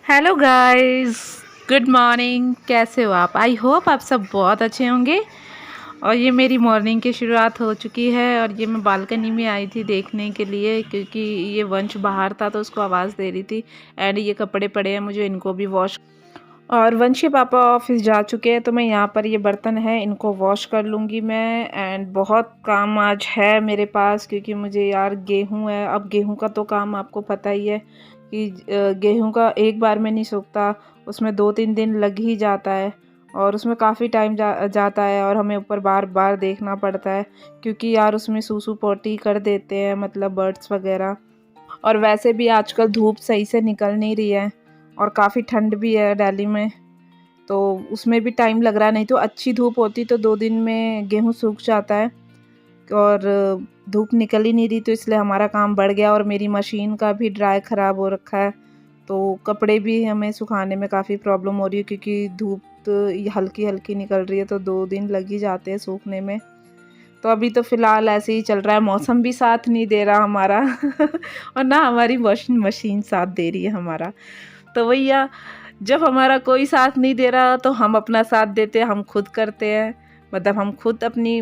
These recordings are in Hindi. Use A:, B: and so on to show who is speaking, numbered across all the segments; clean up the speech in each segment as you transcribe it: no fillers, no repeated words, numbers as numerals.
A: Hello guys, good morning. कैसे हो आप? आई होप आप सब बहुत अच्छे होंगे। और ये मेरी मॉर्निंग की शुरुआत हो चुकी है और ये मैं बालकनी में आई थी देखने के लिए, क्योंकि ये वंश बाहर था तो उसको आवाज़ दे रही थी। एंड ये कपड़े पड़े हैं, मुझे इनको भी वॉश। और वंश के पापा ऑफिस जा चुके हैं तो मैं यहाँ पर ये बर्तन है इनको वॉश कर लूँगी मैं। एंड बहुत काम आज है मेरे पास, क्योंकि मुझे यार गेहूँ है। अब गेहूँ का तो काम आपको पता ही है कि गेहूँ का एक बार में नहीं सूखता, उसमें 2-3 दिन लग ही जाता है। और उसमें काफ़ी टाइम जाता है और हमें ऊपर बार बार देखना पड़ता है, क्योंकि यार उसमें सूसू पोटी कर देते हैं, मतलब बर्ड्स वगैरह। और वैसे भी आजकल धूप सही से निकल नहीं रही है और काफ़ी ठंड भी है दिल्ली में, तो उसमें भी टाइम लग रहा है। नहीं तो अच्छी धूप होती तो 2 दिन में गेहूँ सूख जाता है। और धूप निकल ही नहीं रही तो इसलिए हमारा काम बढ़ गया। और मेरी मशीन का भी ड्राई ख़राब हो रखा है, तो कपड़े भी हमें सुखाने में काफ़ी प्रॉब्लम हो रही है, क्योंकि धूप तो हल्की हल्की निकल रही है, तो 2 दिन लग ही जाते हैं सूखने में। तो अभी तो फ़िलहाल ऐसे ही चल रहा है, मौसम भी साथ नहीं दे रहा हमारा और ना हमारी वॉशिंग मशीन साथ दे रही है हमारा। तो भैया, जब हमारा कोई साथ नहीं दे रहा तो हम अपना साथ देते हैं, हम खुद करते हैं। मतलब हम खुद अपनी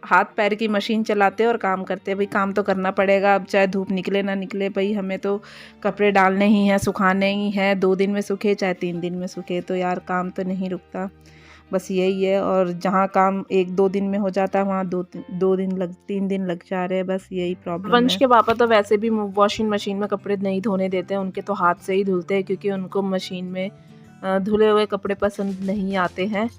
A: हाथ पैर की मशीन चलाते हैं और काम करते हैं। भाई काम तो करना पड़ेगा, अब चाहे धूप निकले ना निकले, भाई हमें तो कपड़े डालने ही हैं, सुखाने ही हैं। 2 दिन में सूखे चाहे 3 दिन में सूखे, तो यार काम तो नहीं रुकता। बस यही है। और जहाँ काम 1-2 दिन में हो जाता है वहाँ 3 दिन लग जा रहे हैं, बस यही प्रॉब्लम वंश है। के पापा तो वैसे भी वॉशिंग मशीन में कपड़े नहीं धोने देते हैं, उनके तो हाथ से ही धुलते हैं, क्योंकि उनको मशीन में धुले हुए कपड़े पसंद नहीं आते हैं,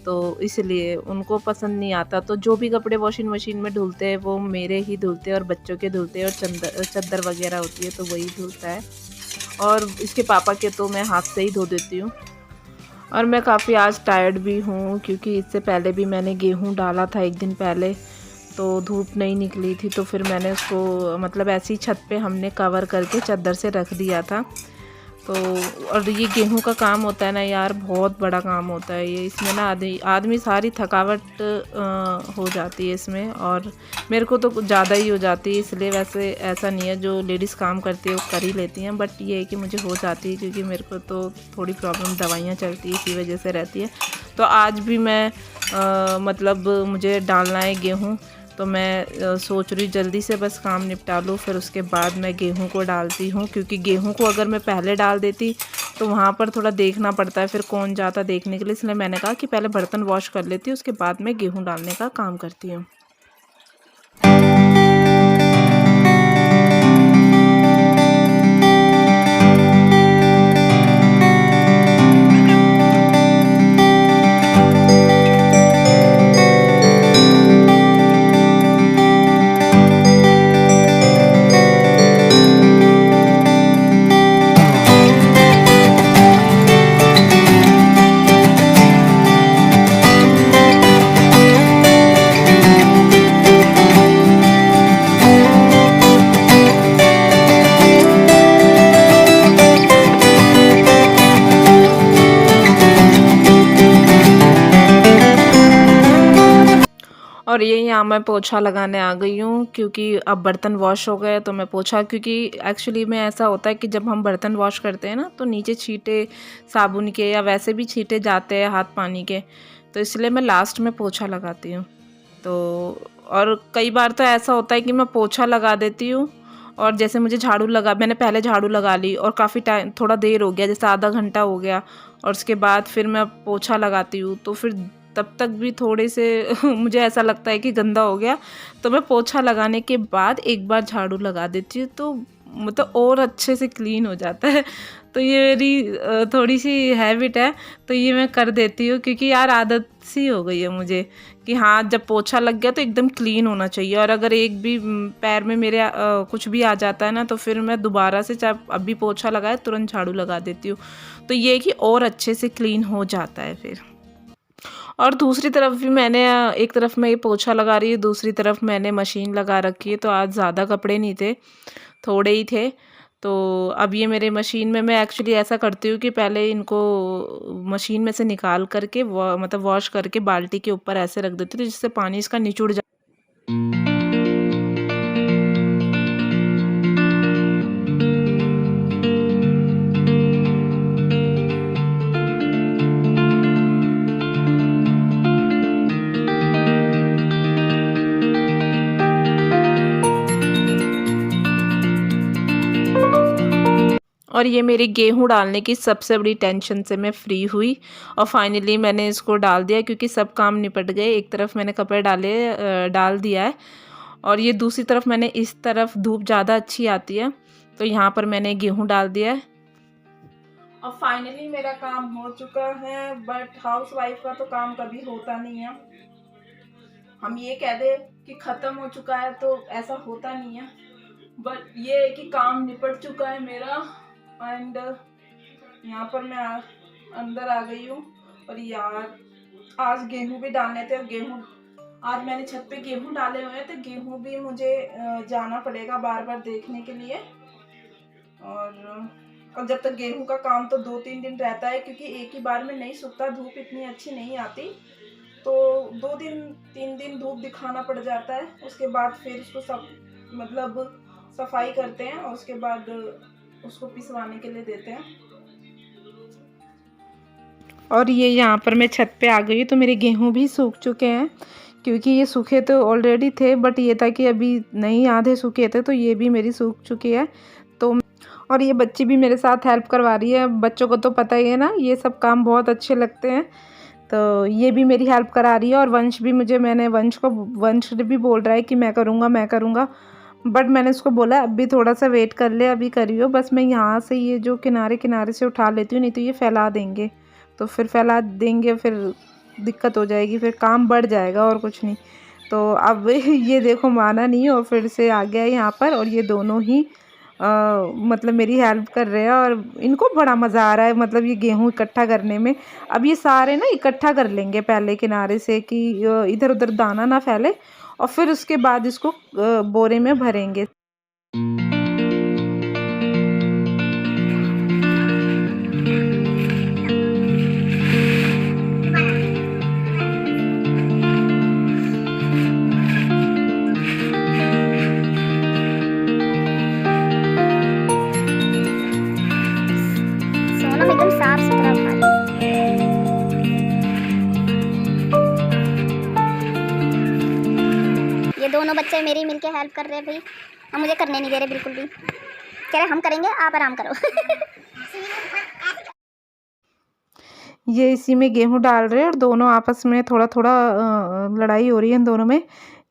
A: तो इसलिए उनको पसंद नहीं आता। तो जो भी कपड़े वॉशिंग मशीन में धुलते हैं वो मेरे ही धुलते हैं और बच्चों के धुलते हैं, और चद्दर वगैरह होती है तो वही धुलता है। और इसके पापा के तो मैं हाथ से ही धो देती हूँ। और मैं काफ़ी आज टायर्ड भी हूँ, क्योंकि इससे पहले भी मैंने गेहूँ डाला था एक दिन पहले, तो धूप नहीं निकली थी, तो फिर मैंने उसको मतलब ऐसी छत पे हमने कवर करके चादर से रख दिया था। तो और ये गेहूं का काम होता है ना यार, बहुत बड़ा काम होता है ये। इसमें ना आदमी सारी थकावट हो जाती है इसमें, और मेरे को तो कुछ ज़्यादा ही हो जाती है। इसलिए वैसे ऐसा नहीं है, जो लेडीज़ काम करती है वो कर ही लेती हैं, बट ये है कि मुझे हो जाती है, क्योंकि मेरे को तो थोड़ी प्रॉब्लम दवाइयाँ चलती है, इसी वजह से रहती है। तो आज भी मैं मतलब मुझे डालना है गेहूँ, तो मैं सोच रही जल्दी से बस काम निपटा लूँ, फिर उसके बाद मैं गेहूं को डालती हूँ। क्योंकि गेहूं को अगर मैं पहले डाल देती तो वहाँ पर थोड़ा देखना पड़ता है, फिर कौन जाता देखने के लिए। इसलिए मैंने कहा कि पहले बर्तन वॉश कर लेती हूँ, उसके बाद मैं गेहूं डालने का काम करती हूँ। और ये यहाँ मैं पोछा लगाने आ गई हूँ, क्योंकि अब बर्तन वॉश हो गए तो मैं पोछा, क्योंकि एक्चुअली में ऐसा होता है कि जब हम बर्तन वॉश करते हैं ना तो नीचे छींटे साबुन के या वैसे भी छींटे जाते हैं हाथ पानी के, तो इसलिए मैं लास्ट में पोछा लगाती हूँ। तो और कई बार तो ऐसा होता है कि मैं पोछा लगा देती हूँ, और जैसे मुझे झाड़ू लगा, मैंने पहले झाड़ू लगा ली और काफ़ी टाइम, थोड़ा देर हो गया, जैसे आधा घंटा हो गया, और उसके बाद फिर मैं पोछा लगाती हूँ, तो फिर तब तक भी थोड़े से मुझे ऐसा लगता है कि गंदा हो गया, तो मैं पोछा लगाने के बाद एक बार झाड़ू लगा देती हूँ, तो मतलब और अच्छे से क्लीन हो जाता है। तो ये मेरी थोड़ी सी हैबिट है, तो ये मैं कर देती हूँ, क्योंकि यार आदत सी हो गई है मुझे कि हाँ, जब पोछा लग गया तो एकदम क्लीन होना चाहिए। और अगर एक भी पैर में मेरे कुछ भी आ जाता है ना, तो फिर मैं दोबारा से, चाहे अभी पोछा लगाए, तुरंत झाड़ू लगा देती हूँ, तो ये कि और अच्छे से क्लीन हो जाता है फिर। और दूसरी तरफ भी मैंने एक तरफ मैं ये पोछा लगा रही हूँ, दूसरी तरफ मैंने मशीन लगा रखी है, तो आज ज़्यादा कपड़े नहीं थे, थोड़े ही थे। तो अब ये मेरे मशीन में, मैं एक्चुअली ऐसा करती हूँ कि पहले इनको मशीन में से निकाल करके मतलब वॉश करके बाल्टी के ऊपर ऐसे रख देती हूँ, जिससे पानी इसका निचुड़ जाए। और ये मेरी गेहूं डालने की सबसे बड़ी टेंशन से मैं फ्री हुई और फाइनली मैंने इसको डाल दिया, क्योंकि सब काम निपट गए। एक तरफ मैंने कपड़े डाल दिया है और ये दूसरी तरफ मैंने इस तरफ धूप ज़्यादा अच्छी आती है तो यहाँ पर मैंने गेहूं डाल दिया है। और फाइनली मेरा काम हो चुका है। बट हाउसवाइफ का तो काम कभी होता नहीं है। हम ये कह दे कि ख़त्म हो चुका है तो ऐसा होता नहीं है, बट ये है कि काम निपट चुका है मेरा। एंड यहाँ पर मैं अंदर आ गई हूँ। और यार आज गेहूं भी डालने थे और गेहूं आज मैंने छत पे गेहूं डाले हुए हैं तो गेहूं भी मुझे जाना पड़ेगा बार बार देखने के लिए। और जब तक गेहूं का काम तो 2-3 दिन रहता है, क्योंकि एक ही बार में नहीं सूखता, धूप इतनी अच्छी नहीं आती, तो 2-3 दिन धूप दिखाना पड़ जाता है। उसके बाद फिर उसको सफाई करते हैं और उसके बाद उसको पिसवाने के लिए देते हैं। और ये यहाँ पर मैं छत पे आ गई तो मेरे गेहूं भी सूख चुके हैं, क्योंकि ये सूखे तो ऑलरेडी थे बट ये था कि अभी नहीं आधे सूखे थे तो ये भी मेरी सूख चुकी है। तो और ये बच्ची भी मेरे साथ हेल्प करवा रही है। बच्चों को तो पता ही है ना, ये सब काम बहुत अच्छे लगते हैं, तो ये भी मेरी हेल्प करा रही है। और वंश भी वंश भी बोल रहा है कि मैं करूँगा, बट मैंने उसको बोला अभी थोड़ा सा वेट कर ले, अभी करियो, बस मैं यहाँ से ये जो किनारे से उठा लेती हूँ, नहीं तो ये फैला देंगे, तो फिर फैला देंगे फिर दिक्कत हो जाएगी, फिर काम बढ़ जाएगा और कुछ नहीं। तो अब ये देखो माना नहीं और फिर से आ गया यहाँ पर। और ये दोनों ही मतलब मेरी हेल्प कर रहे हैं और इनको बड़ा मज़ा आ रहा है, मतलब ये गेहूं इकट्ठा करने में। अब ये सारे ना इकट्ठा कर लेंगे पहले किनारे से कि इधर उधर दाना ना फैले, और फिर उसके बाद इसको बोरे में भरेंगे।
B: एकदम साफ सुथरा उठा ये दोनों बच्चे मेरी मिलके हेल्प कर रहे हैं भाई, और मुझे करने नहीं दे रहे बिल्कुल भी, कह रहे हम करेंगे आप आराम करो।
A: ये इसी में गेहूं डाल रहे हैं और दोनों आपस में थोड़ा लड़ाई हो रही है इन दोनों में।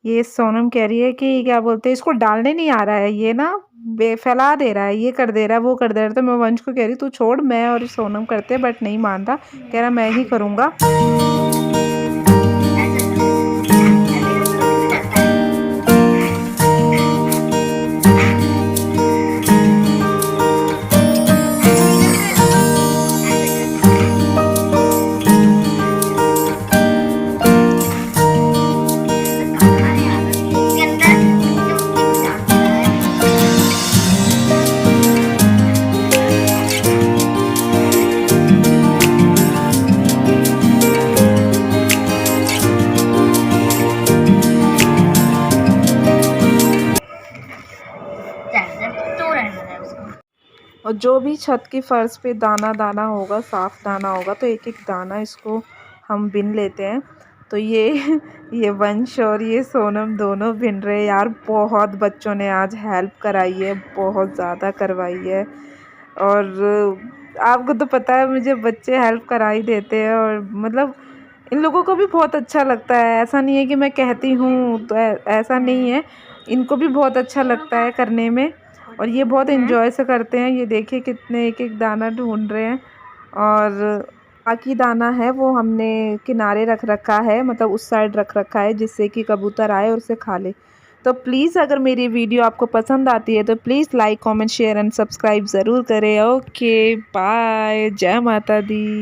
A: ये सोनम कह रही है कि क्या बोलते हैं, इसको डालने नहीं आ रहा है, ये ना फैला दे रहा है, ये कर दे रहा है, वो कर दे रहा है। तो मैं वंश को कह रही तू छोड़, मैं और सोनम करते हैं, बट नहीं मान रहा, कह रहा मैं ही करूँगा। और जो भी छत की फर्श पे दाना होगा, साफ़ दाना होगा, तो एक एक दाना इसको हम बिन लेते हैं। तो ये वंश और ये सोनम दोनों बिन रहे। यार बहुत बच्चों ने आज हेल्प कराई है, बहुत ज़्यादा करवाई है। और आपको तो पता है मुझे बच्चे हेल्प करा ही देते हैं, और मतलब इन लोगों को भी बहुत अच्छा लगता है। ऐसा नहीं है कि मैं कहती हूँ तो ऐसा नहीं है, इनको भी बहुत अच्छा लगता है करने में, और ये बहुत एंजॉय से करते हैं। ये देखिए कितने एक एक दाना ढूंढ रहे हैं। और बाकी दाना है वो हमने किनारे रख रखा है, मतलब उस साइड रख रखा है जिससे कि कबूतर आए और उसे खा ले। तो प्लीज़ अगर मेरी वीडियो आपको पसंद आती है तो please like comment share and subscribe ज़रूर करें। ओके बाय, जय माता दी।